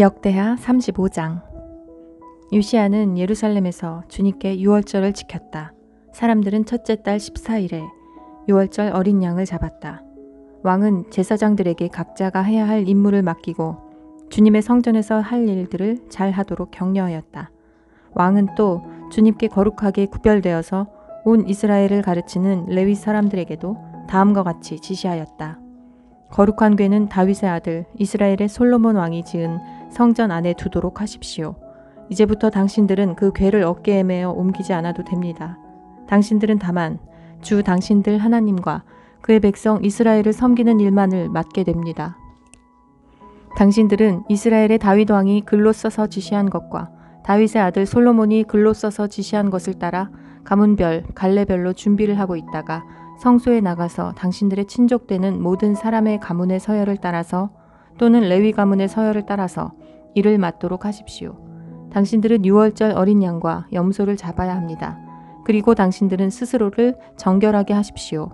역대하 35장. 요시야는 예루살렘에서 주님께 유월절을 지켰다. 사람들은 첫째 달 14일에 유월절 어린 양을 잡았다. 왕은 제사장들에게 각자가 해야 할 임무를 맡기고 주님의 성전에서 할 일들을 잘 하도록 격려하였다. 왕은 또 주님께 거룩하게 구별되어서 온 이스라엘을 가르치는 레위 사람들에게도 다음과 같이 지시하였다. 거룩한 궤는 다윗의 아들 이스라엘의 솔로몬 왕이 지은 성전 안에 두도록 하십시오. 이제부터 당신들은 그 궤를 어깨에 메어 옮기지 않아도 됩니다. 당신들은 다만 주 당신들 하나님과 그의 백성 이스라엘을 섬기는 일만을 맡게 됩니다. 당신들은 이스라엘의 다윗 왕이 글로 써서 지시한 것과 다윗의 아들 솔로몬이 글로 써서 지시한 것을 따라 가문별, 갈래별로 준비를 하고 있다가 성소에 나가서 당신들의 친족되는 모든 사람의 가문의 서열을 따라서 또는 레위 가문의 서열을 따라서 일을 맡도록 하십시오. 당신들은 유월절 어린 양과 염소를 잡아야 합니다. 그리고 당신들은 스스로를 정결하게 하십시오.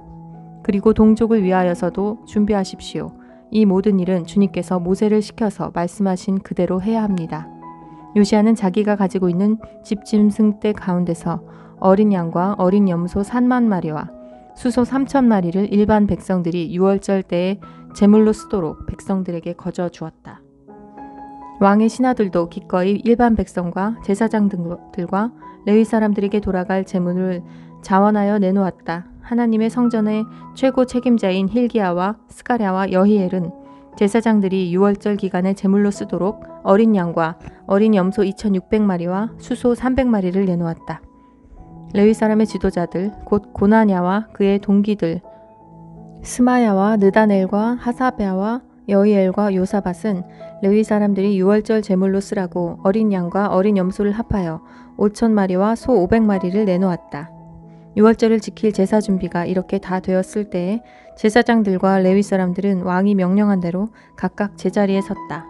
그리고 동족을 위하여서도 준비하십시오. 이 모든 일은 주님께서 모세를 시켜서 말씀하신 그대로 해야 합니다. 요시야는 자기가 가지고 있는 집짐승 떼 가운데서 어린 양과 어린 염소 3만 마리와 수소 3,000마리를 일반 백성들이 유월절 때에 제물로 쓰도록 백성들에게 거저 주었다. 왕의 신하들도 기꺼이 일반 백성과 제사장들과 레위 사람들에게 돌아갈 제물을 자원하여 내놓았다. 하나님의 성전의 최고 책임자인 힐기야와 스가랴와 여히엘은 제사장들이 유월절 기간에 제물로 쓰도록 어린 양과 어린 염소 2,600마리와 수소 300마리를 내놓았다. 레위 사람의 지도자들 곧 고나냐와 그의 동기들 스마야와 느다넬과 하사베아와 여히엘과 요사밧은 레위 사람들이 유월절 제물로 쓰라고 어린 양과 어린 염소를 합하여 5,000마리와 소 500마리를 내놓았다. 유월절을 지킬 제사 준비가 이렇게 다 되었을 때에 제사장들과 레위 사람들은 왕이 명령한 대로 각각 제자리에 섰다.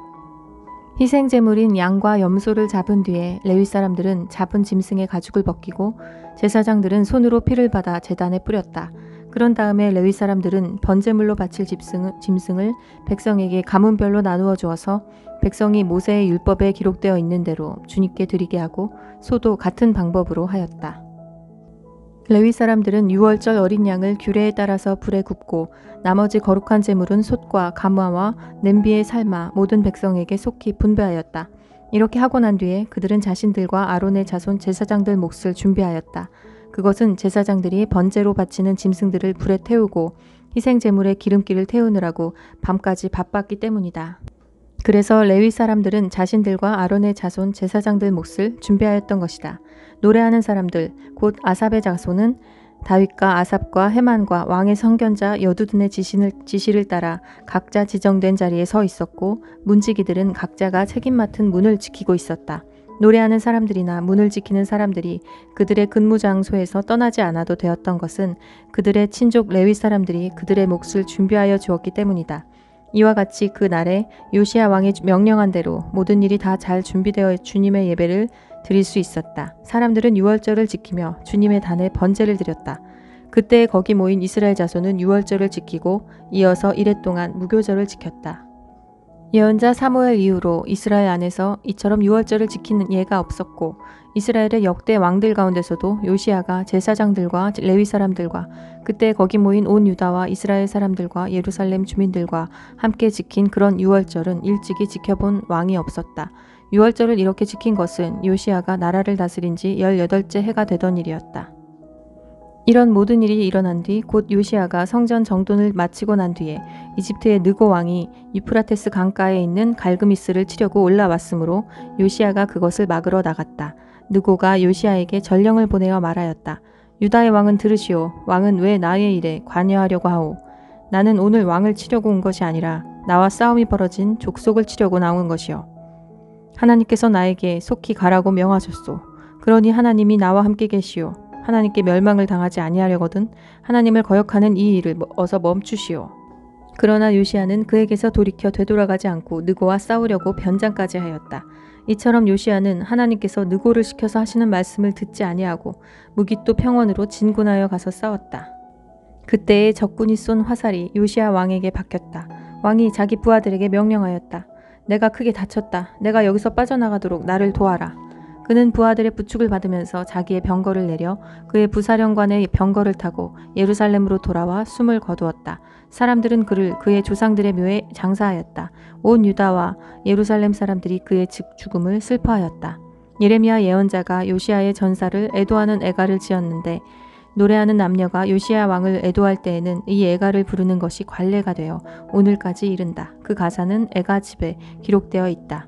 희생 제물인 양과 염소를 잡은 뒤에 레위 사람들은 잡은 짐승의 가죽을 벗기고 제사장들은 손으로 피를 받아 제단에 뿌렸다. 그런 다음에 레위 사람들은 번제물로 바칠 짐승을 백성에게 가문별로 나누어 주어서 백성이 모세의 율법에 기록되어 있는 대로 주님께 드리게 하고 소도 같은 방법으로 하였다. 레위 사람들은 유월절 어린 양을 규례에 따라서 불에 굽고 나머지 거룩한 제물은 솥과 가마와 냄비에 삶아 모든 백성에게 속히 분배하였다. 이렇게 하고 난 뒤에 그들은 자신들과 아론의 자손 제사장들 몫을 준비하였다. 그것은 제사장들이 번제로 바치는 짐승들을 불에 태우고 희생 제물에 기름기를 태우느라고 밤까지 바빴기 때문이다. 그래서 레위 사람들은 자신들과 아론의 자손 제사장들 몫을 준비하였던 것이다. 노래하는 사람들 곧 아삽의 자손은 다윗과 아삽과 헤만과 왕의 선견자 여두둔의 지시를 따라 각자 지정된 자리에 서 있었고 문지기들은 각자가 책임 맡은 문을 지키고 있었다. 노래하는 사람들이나 문을 지키는 사람들이 그들의 근무 장소에서 떠나지 않아도 되었던 것은 그들의 친족 레위 사람들이 그들의 몫을 준비하여 주었기 때문이다. 이와 같이 그 날에 요시야 왕이 명령한 대로 모든 일이 다 잘 준비되어 주님의 예배를 드릴 수 있었다. 사람들은 유월절을 지키며 주님의 단에 번제를 드렸다. 그때 거기 모인 이스라엘 자손은 유월절을 지키고 이어서 이레 동안 무교절을 지켰다. 예언자 사무엘 이후로 이스라엘 안에서 이처럼 유월절을 지키는 예가 없었고 이스라엘의 역대 왕들 가운데서도 요시야가 제사장들과 레위 사람들과 그때 거기 모인 온 유다와 이스라엘 사람들과 예루살렘 주민들과 함께 지킨 그런 유월절은 일찍이 지켜본 왕이 없었다. 유월절을 이렇게 지킨 것은 요시야가 나라를 다스린 지 18째 해가 되던 일이었다. 이런 모든 일이 일어난 뒤 곧 요시야가 성전 정돈을 마치고 난 뒤에 이집트의 느고 왕이 유프라테스 강가에 있는 갈그미스를 치려고 올라왔으므로 요시야가 그것을 막으러 나갔다. 느고가 요시야에게 전령을 보내어 말하였다. 유다의 왕은 들으시오. 왕은 왜 나의 일에 관여하려고 하오. 나는 오늘 왕을 치려고 온 것이 아니라 나와 싸움이 벌어진 족속을 치려고 나온 것이오. 하나님께서 나에게 속히 가라고 명하셨소. 그러니 하나님이 나와 함께 계시오. 하나님께 멸망을 당하지 아니하려거든 하나님을 거역하는 이 일을 어서 멈추시오. 그러나 요시야는 그에게서 돌이켜 되돌아가지 않고 느고와 싸우려고 변장까지 하였다. 이처럼 요시야는 하나님께서 느고를 시켜서 하시는 말씀을 듣지 아니하고 무기또 평원으로 진군하여 가서 싸웠다. 그때에 적군이 쏜 화살이 요시야 왕에게 박혔다. 왕이 자기 부하들에게 명령하였다. 내가 크게 다쳤다. 내가 여기서 빠져나가도록 나를 도와라. 그는 부하들의 부축을 받으면서 자기의 병거를 내려 그의 부사령관의 병거를 타고 예루살렘으로 돌아와 숨을 거두었다. 사람들은 그를 그의 조상들의 묘에 장사하였다. 온 유다와 예루살렘 사람들이 그의 죽음을 슬퍼하였다. 예레미야 예언자가 요시야의 전사를 애도하는 애가를 지었는데 노래하는 남녀가 요시야 왕을 애도할 때에는 이 애가를 부르는 것이 관례가 되어 오늘까지 이른다. 그 가사는 애가집에 기록되어 있다.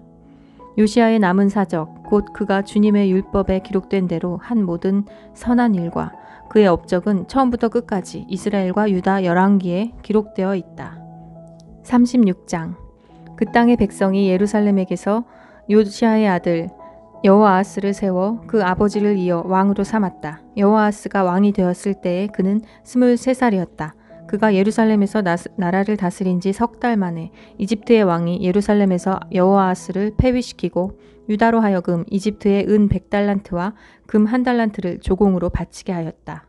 요시야의 남은 사적, 곧 그가 주님의 율법에 기록된 대로 한 모든 선한 일과 그의 업적은 처음부터 끝까지 이스라엘과 유다 열왕기에 기록되어 있다. 36장. 그 땅의 백성이 예루살렘에게서 요시야의 아들 여호아하스를 세워 그 아버지를 이어 왕으로 삼았다. 여호아하스가 왕이 되었을 때에 그는 23살이었다. 그가 예루살렘에서 나라를 다스린 지 석 달 만에 이집트의 왕이 예루살렘에서 여호아하스를 폐위시키고 유다로 하여금 이집트의 은 100달란트와 금 1달란트를 조공으로 바치게 하였다.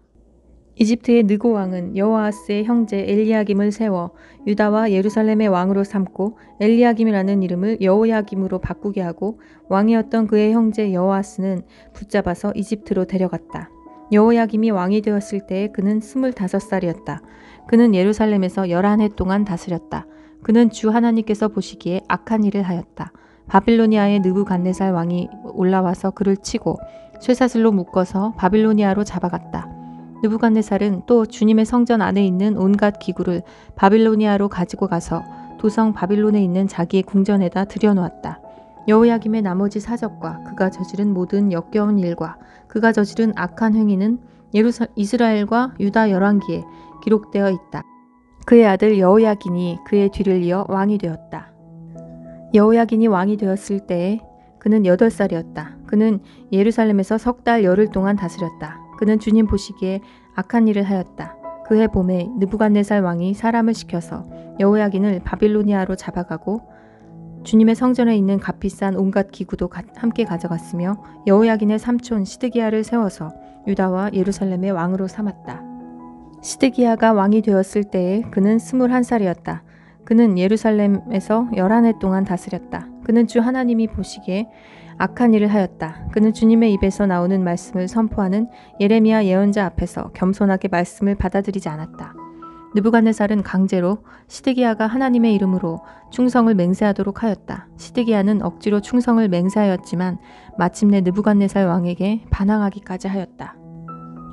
이집트의 느고 왕은 여호아하스의 형제 엘리야김을 세워 유다와 예루살렘의 왕으로 삼고 엘리야김이라는 이름을 여호야김으로 바꾸게 하고 왕이었던 그의 형제 여호아스는 붙잡아서 이집트로 데려갔다. 여호야김이 왕이 되었을 때에 그는 25살이었다. 그는 예루살렘에서 11해 동안 다스렸다. 그는 주 하나님께서 보시기에 악한 일을 하였다. 바빌로니아의 느부갓네살 왕이 올라와서 그를 치고 쇠사슬로 묶어서 바빌로니아로 잡아갔다. 느부갓네살은 또 주님의 성전 안에 있는 온갖 기구를 바빌로니아로 가지고 가서 도성 바빌론에 있는 자기의 궁전에다 들여놓았다. 여호야김의 나머지 사적과 그가 저지른 모든 역겨운 일과 그가 저지른 악한 행위는 이스라엘과 유다 열왕기에 기록되어 있다. 그의 아들 여호야긴이 그의 뒤를 이어 왕이 되었다. 여호야긴이 왕이 되었을 때에 그는 8살이었다. 그는 예루살렘에서 석 달 열흘 동안 다스렸다. 그는 주님 보시기에 악한 일을 하였다. 그해 봄에 느부갓네살 왕이 사람을 시켜서 여호야긴을 바빌로니아로 잡아가고 주님의 성전에 있는 값비싼 온갖 기구도 함께 가져갔으며 여호야긴의 삼촌 시드기야를 세워서 유다와 예루살렘의 왕으로 삼았다. 시드기야가 왕이 되었을 때에 그는 21살이었다. 그는 예루살렘에서 11해 동안 다스렸다. 그는 주 하나님이 보시기에 악한 일을 하였다. 그는 주님의 입에서 나오는 말씀을 선포하는 예레미야 예언자 앞에서 겸손하게 말씀을 받아들이지 않았다. 느부갓네살은 강제로 시드기야가 하나님의 이름으로 충성을 맹세하도록 하였다. 시드기야는 억지로 충성을 맹세하였지만 마침내 느부갓네살 왕에게 반항하기까지 하였다.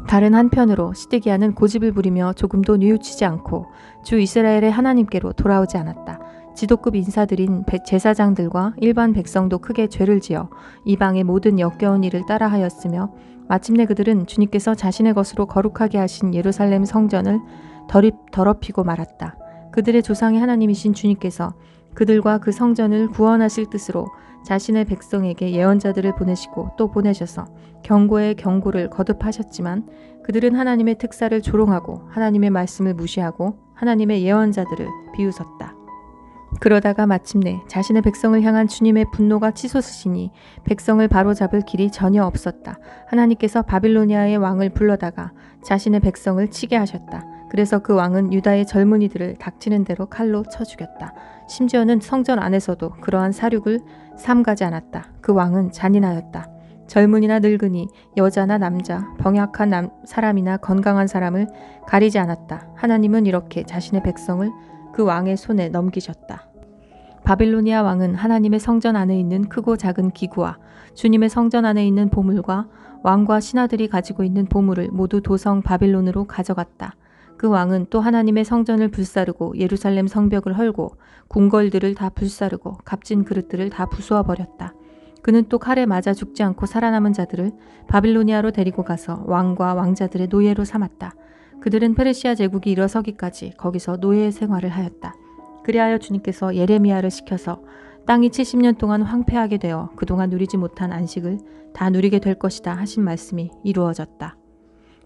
다른 한편으로 시드기야는 고집을 부리며 조금도 뉘우치지 않고 주 이스라엘의 하나님께로 돌아오지 않았다. 지도급 인사들인 제사장들과 일반 백성도 크게 죄를 지어 이방의 모든 역겨운 일을 따라하였으며 마침내 그들은 주님께서 자신의 것으로 거룩하게 하신 예루살렘 성전을 더럽히고 말았다. 그들의 조상의 하나님이신 주님께서 그들과 그 성전을 구원하실 뜻으로 자신의 백성에게 예언자들을 보내시고 또 보내셔서 경고의 경고를 거듭하셨지만 그들은 하나님의 특사를 조롱하고 하나님의 말씀을 무시하고 하나님의 예언자들을 비웃었다. 그러다가 마침내 자신의 백성을 향한 주님의 분노가 치솟으시니 백성을 바로잡을 길이 전혀 없었다. 하나님께서 바빌로니아의 왕을 불러다가 자신의 백성을 치게 하셨다. 그래서 그 왕은 유다의 젊은이들을 닥치는 대로 칼로 쳐 죽였다. 심지어는 성전 안에서도 그러한 사륙을 삼가지 않았다. 그 왕은 잔인하였다. 젊은이나 늙은이, 여자나 남자, 병약한 사람이나 건강한 사람을 가리지 않았다. 하나님은 이렇게 자신의 백성을 그 왕의 손에 넘기셨다. 바빌로니아 왕은 하나님의 성전 안에 있는 크고 작은 기구와 주님의 성전 안에 있는 보물과 왕과 신하들이 가지고 있는 보물을 모두 도성 바빌론으로 가져갔다. 그 왕은 또 하나님의 성전을 불사르고 예루살렘 성벽을 헐고 궁궐들을 다 불사르고 값진 그릇들을 다 부수어 버렸다. 그는 또 칼에 맞아 죽지 않고 살아남은 자들을 바빌로니아로 데리고 가서 왕과 왕자들의 노예로 삼았다. 그들은 페르시아 제국이 일어서기까지 거기서 노예 생활을 하였다. 그리하여 주님께서 예레미야를 시켜서 땅이 70년 동안 황폐하게 되어 그동안 누리지 못한 안식을 다 누리게 될 것이다 하신 말씀이 이루어졌다.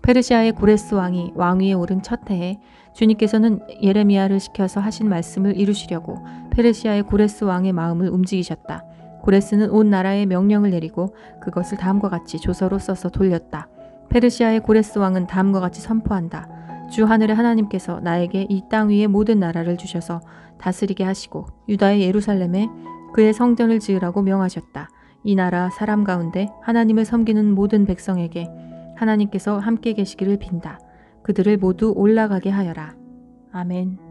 페르시아의 고레스 왕이 왕위에 오른 첫 해에 주님께서는 예레미야를 시켜서 하신 말씀을 이루시려고 페르시아의 고레스 왕의 마음을 움직이셨다. 고레스는 온 나라에 명령을 내리고 그것을 다음과 같이 조서로 써서 돌렸다. 페르시아의 고레스 왕은 다음과 같이 선포한다. 주 하늘의 하나님께서 나에게 이 땅 위의 모든 나라를 주셔서 다스리게 하시고 유다의 예루살렘에 그의 성전을 지으라고 명하셨다. 이 나라 사람 가운데 하나님을 섬기는 모든 백성에게 하나님께서 함께 계시기를 빈다. 그들을 모두 올라가게 하여라. 아멘.